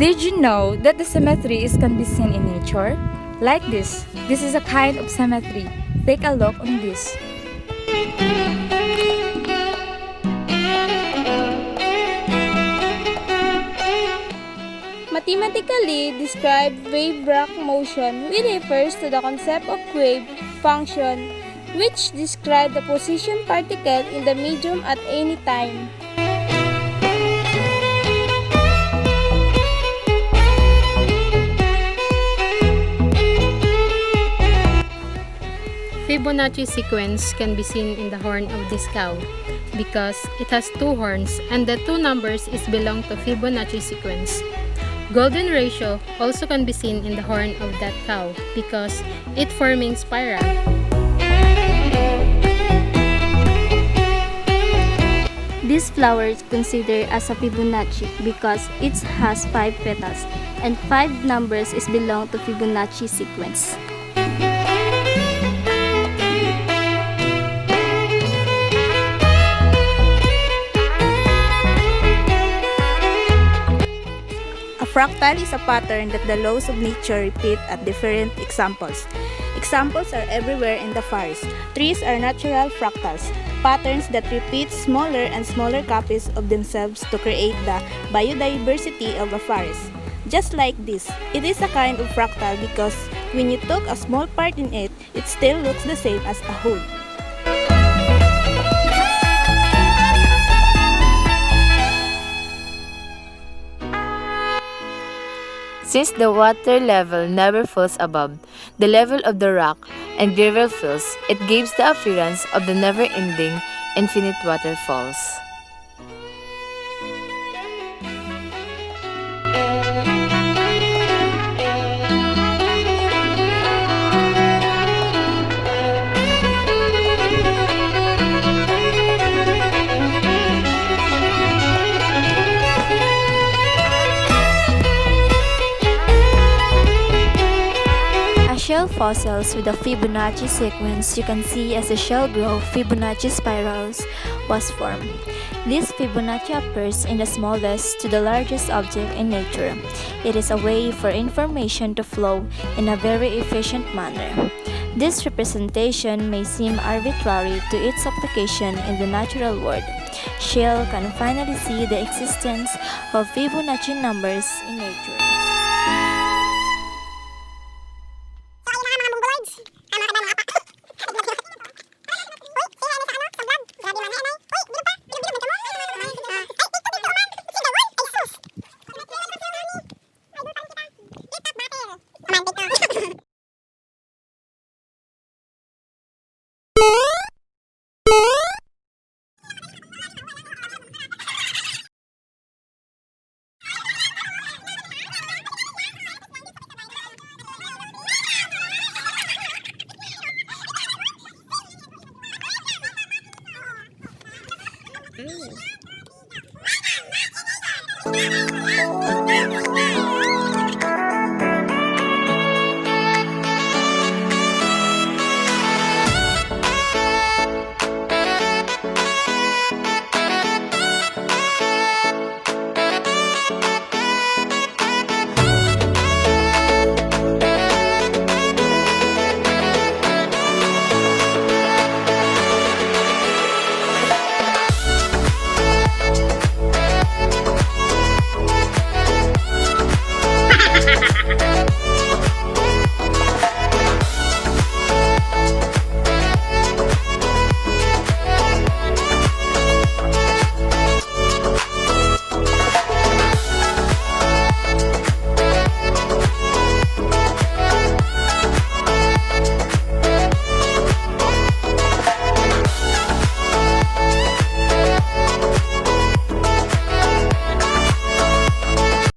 Did you know that the symmetries can be seen in nature? Like this. This is a kind of symmetry. Take a look on this. Mathematically described wave-rock motion, which refers to the concept of wave function, which describe the position particle in the medium at any time. Fibonacci sequence can be seen in the horn of this cow because it has two horns and the two numbers is belong to Fibonacci sequence. Golden ratio also can be seen in the horn of that cow because it forming spiral. This flower is considered as a Fibonacci because it has 5 petals and 5 numbers is belong to Fibonacci sequence. A fractal is a pattern that the laws of nature repeat at different examples. Examples are everywhere in the forest. Trees are natural fractals, patterns that repeat smaller and smaller copies of themselves to create the biodiversity of a forest. Just like this, it is a kind of fractal because when you took a small part in it, it still looks the same as a whole. Since the water level never falls above the level of the rock and gravel fills, it gives the appearance of the never-ending, infinite waterfalls. Shell fossils with a Fibonacci sequence you can see as the shell growth Fibonacci spirals was formed. This Fibonacci appears in the smallest to the largest object in nature. It is a way for information to flow in a very efficient manner. This representation may seem arbitrary to its application in the natural world. Shell can finally see the existence of Fibonacci numbers in nature. Mm.